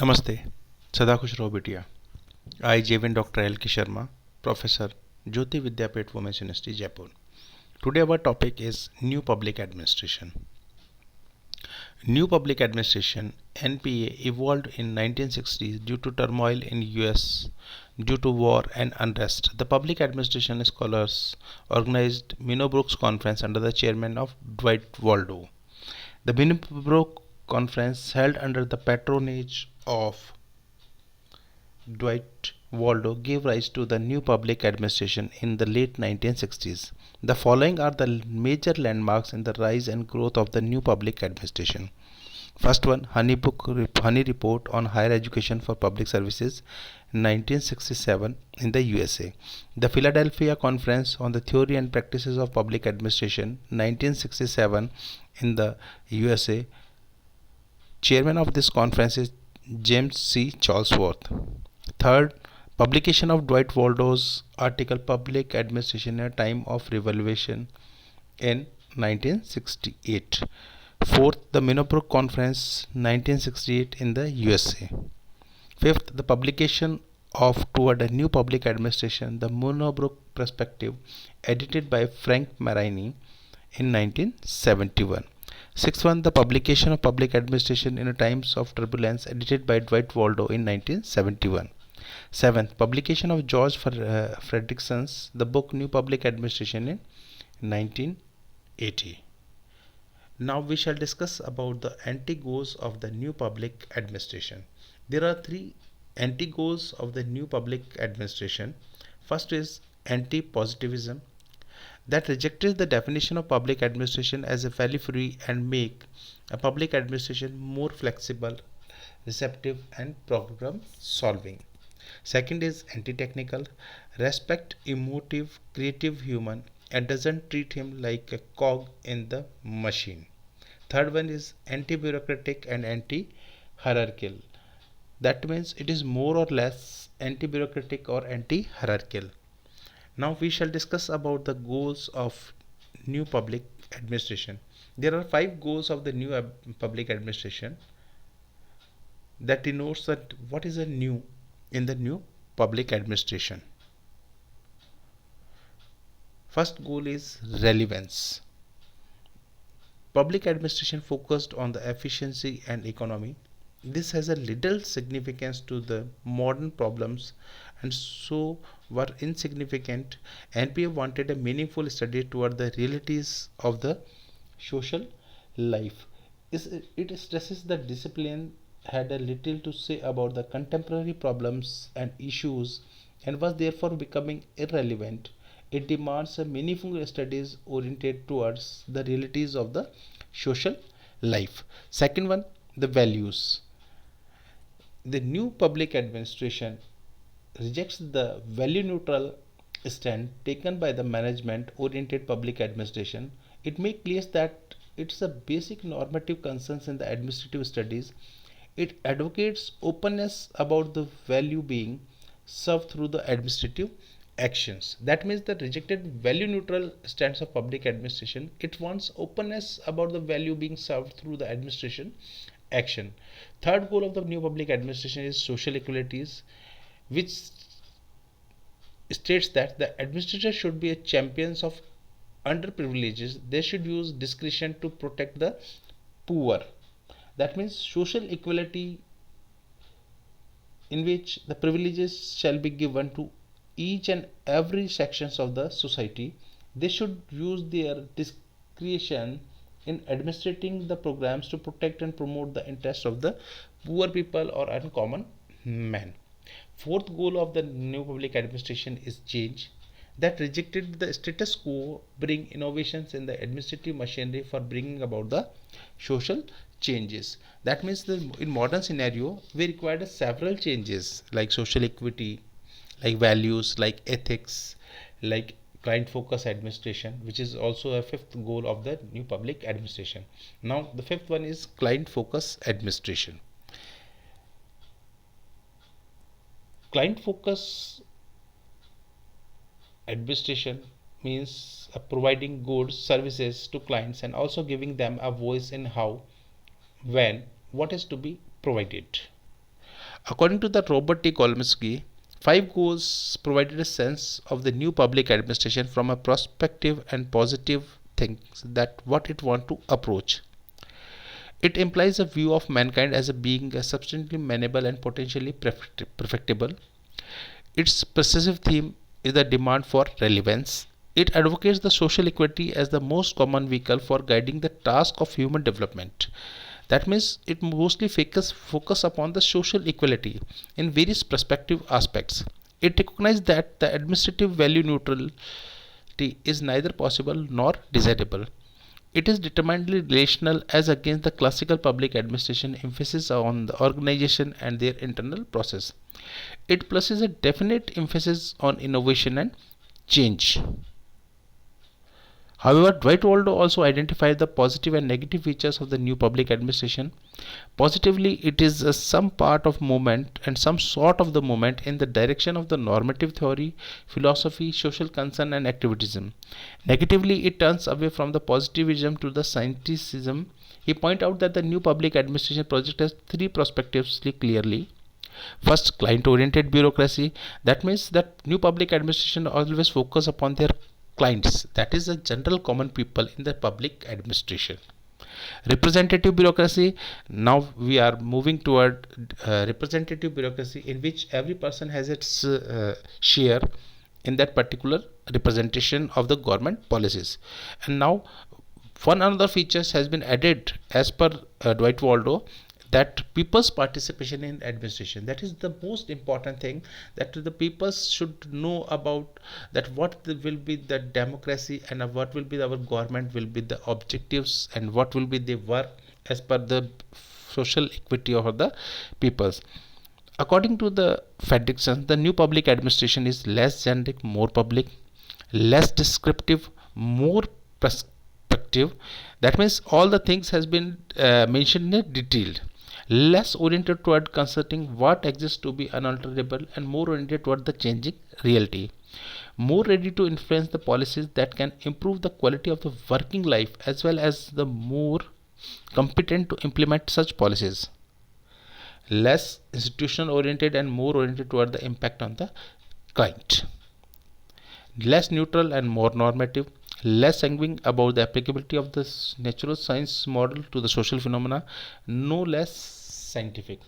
नमस्ते, सदा खुश रहो बिटिया। I, Jv'n Dr L Sharma, Professor, Jyoti Vidyapeeth Women's University, Jaipur. Today our topic is New Public Administration. New Public Administration (NPA) evolved in 1960s due to turmoil in US due to war and unrest. The Public Administration Scholars organized Minnebrooks Conference under the chairman of Dwight Waldo. The Minnebrooks Conference, held under the patronage of Dwight Waldo, gave rise to the new public administration in the late 1960s. The following are the major landmarks in the rise and growth of the new public administration. First one, Honey Report on Higher Education for Public Services, 1967 in the USA. The Philadelphia Conference on the Theory and Practices of Public Administration, 1967 in the USA. Chairman of this conference is James C. Charlesworth. Third, publication of Dwight Waldo's article Public Administration in a Time of Revolution in 1968. Fourth, the Minnebrooks Conference 1968 in the USA. Fifth, the publication of Toward a New Public Administration, the Minnebrooks Perspective, edited by Frank Marini in 1971. Sixth one, the publication of Public Administration in a Times of Turbulence, edited by Dwight Waldo in 1971. Seventh, publication of George Fredrickson's the book New Public Administration in 1980. Now we shall discuss about the anti-goals of the new public administration. There are three anti-goals of the new public administration. First is anti-positivism, that rejects the definition of public administration as a value-free and make a public administration more flexible, receptive and problem solving. Second is anti-technical, respect emotive, creative human and doesn't treat him like a cog in the machine. Third one is anti-bureaucratic and anti-hierarchical. That means it is more or less anti-bureaucratic or anti-hierarchical. Now we shall discuss about the goals of new public administration. There are 5 goals of the new public administration that denotes that what is a new in the new public administration. First goal is relevance. Public administration focused on the efficiency and economy. This has a little significance to the modern problems and so were insignificant. NPA wanted a meaningful study toward the realities of the social life. It stresses that discipline had a little to say about the contemporary problems and issues and was therefore becoming irrelevant. It demands a meaningful studies oriented towards the realities of the social life. Second one, the values. The new public administration rejects the value neutral stand taken by the management oriented public administration. It makes clear that it's a basic normative concerns in the administrative studies. It advocates openness about the value being served through the administrative actions. That means the rejected value neutral stance of public administration. It wants openness about the value being served through the administration action. Third goal of the new public administration is social equalities, which states that the administrator should be a champions of underprivileged. They should use discretion to protect the poor. That means social equality in which the privileges shall be given to each and every sections of the society. They should use their discretion in administrating the programs to protect and promote the interests of the poor people or uncommon men. Fourth goal of the new public administration is change, that rejected the status quo, bring innovations in the administrative machinery for bringing about the social changes. That means in modern scenario we require several changes like social equity, like values, like ethics, like client focus administration, which is also a fifth goal of the new public administration. Now the fifth one is client focus administration. Client focus administration means providing goods services to clients and also giving them a voice in how, when, what is to be provided. According to the Robert T. Kolmsky, five goals provided a sense of the new public administration from a prospective and positive things that what it want to approach. It implies a view of mankind as a being a substantially manageable and potentially perfectible. Its possessive theme is the demand for relevance. It advocates the social equity as the most common vehicle for guiding the task of human development. That means it mostly focus upon the social equality in various perspective aspects. It recognizes that the administrative value neutrality is neither possible nor desirable. It is determinedly relational as against the classical public administration emphasis on the organization and their internal process. It places a definite emphasis on innovation and change. However, Dwight Waldo also identified the positive and negative features of the new public administration. Positively, it is some part of movement and some sort of the movement in the direction of the normative theory, philosophy, social concern, and activism. Negatively, it turns away from the positivism to the scientificism. He pointed out that the new public administration project has three perspectives clearly. First, client oriented bureaucracy. That means that new public administration always focus upon their clients, that is the general common people in the public administration. Representative bureaucracy, now we are moving toward representative bureaucracy in which every person has its share in that particular representation of the government policies. And now one another features has been added as per Dwight Waldo, that people's participation in administration, that is the most important thing, that the people should know about that what will be the democracy and what will be our government will be the objectives and what will be the work as per the social equity of the peoples. According to the Fredrickson, the new public administration is less generic, more public, less descriptive, more prescriptive. That means all the things has been mentioned in detail. Less oriented toward concerning what exists to be unalterable and more oriented toward the changing reality. More ready to influence the policies that can improve the quality of the working life as well as the more competent to implement such policies. Less institutional oriented and more oriented toward the impact on the client. Less neutral and more normative. Less sanguine about the applicability of the natural science model to the social phenomena. No less scientific.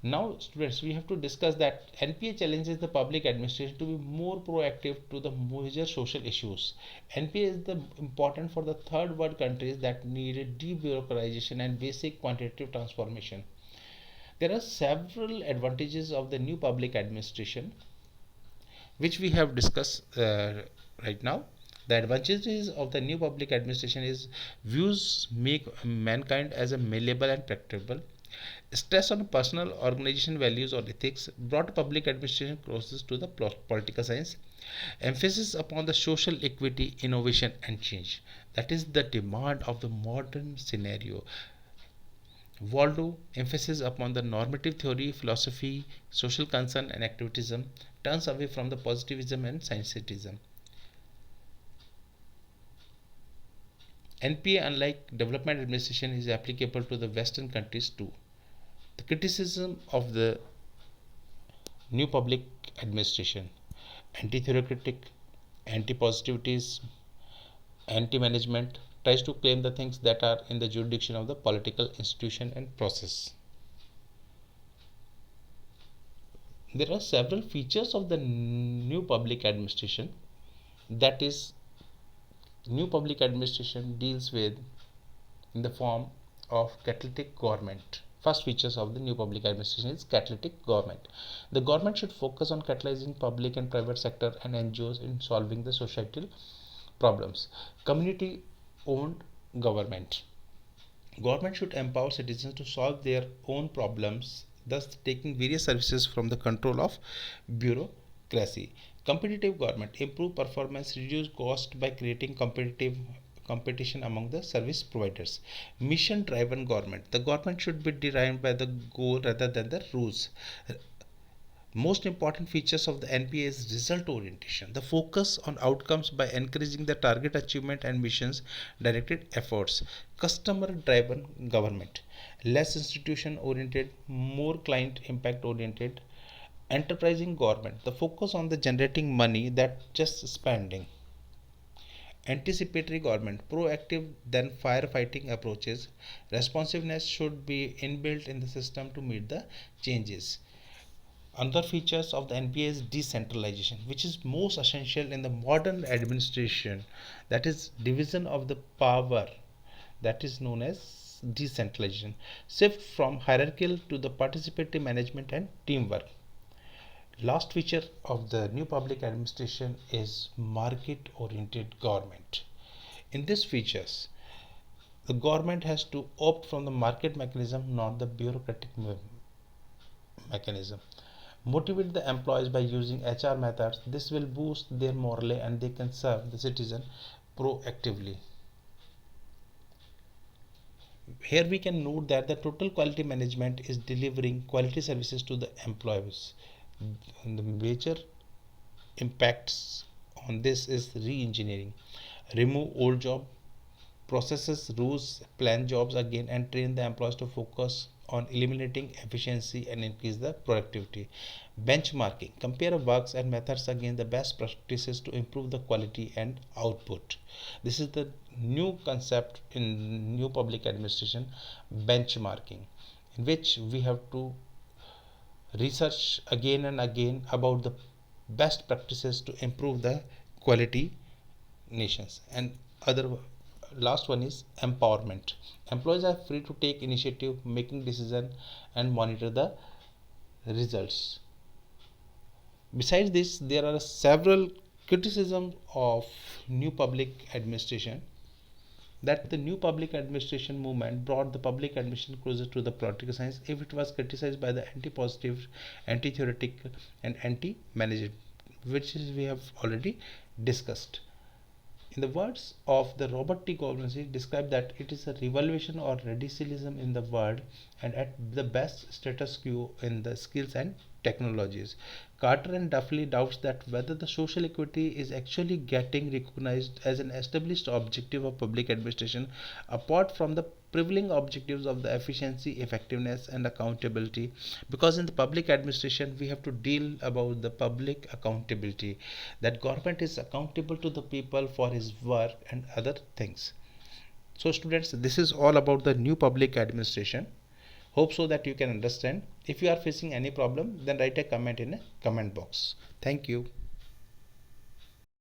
Now, students, we have to discuss that NPA challenges the public administration to be more proactive to the major social issues. NPA is the important for the third world countries that needed debureaucratization and basic quantitative transformation. There are several advantages of the new public administration which we have discussed right now. The advantages of the new public administration is views make mankind as a malleable and practicable. Stress on personal organization values or ethics brought public administration closest to the political science. Emphasis upon the social equity, innovation, and change. That is the demand of the modern scenario. Waldo, emphasis upon the normative theory, philosophy, social concern, and activism, turns away from the positivism and scientificism. NPA, unlike development administration, is applicable to the Western countries too. The criticism of the new public administration: anti-theocratic, anti-positivities, anti-management, tries to claim the things that are in the jurisdiction of the political institution and process. There are several features of the new public administration. That is, new public administration deals with in the form of catalytic government. First features of the new public administration is catalytic government. The government should focus on catalyzing public and private sector and NGOs in solving the societal problems. Community owned government. Government should empower citizens to solve their own problems, thus taking various services from the control of bureaucracy. Competitive government: improve performance, reduce cost by creating competition among the service providers. Mission driven government: the government should be derived by the goal rather than the rules. Most important features of the NPA is result orientation, the focus on outcomes by encouraging the target achievement and missions directed efforts, customer driven government, less institution oriented, more client impact oriented, enterprising government, the focus on the generating money that just spending, anticipatory government, proactive than firefighting approaches, responsiveness should be inbuilt in the system to meet the changes. Another features of the NPA is decentralization, which is most essential in the modern administration. That is division of the power, that is known as decentralization. Shift from hierarchical to the participatory management and teamwork. Last feature of the new public administration is market oriented government. In these features, the government has to opt from the market mechanism, not the bureaucratic mechanism. Motivate the employees by using HR methods. This will boost their morale and they can serve the citizen proactively. Here we can note that the total quality management is delivering quality services to the employees. The major impacts on this is re-engineering. Remove old job processes, rules, plan jobs again, and train the employees to focus on eliminating efficiency and increase the productivity. Benchmarking, compare works and methods against the best practices to improve the quality and output. This is the new concept in new public administration, benchmarking, in which we have to research again and again about the best practices to improve the quality nations. And other last one is empowerment. Employees are free to take initiative, making decision and monitor the results. Besides this, there are several criticisms of new public administration, that the new public administration movement brought the public administration closer to the political science if it was criticized by the anti-positive, anti-theoretic and anti-management, which is we have already discussed. In the words of the Robert T. Gordon, described that it is a revolution or radicalism in the world and at the best status quo in the skills and technologies. Carter and Duffley doubts that whether the social equity is actually getting recognized as an established objective of public administration apart from the prevailing objectives of the efficiency, effectiveness and accountability, because in the public administration we have to deal about the public accountability, that government is accountable to the people for his work and other things. So students, this is all about the new public administration. Hope so that you can understand. If you are facing any problem, then write a comment in a comment box. Thank you.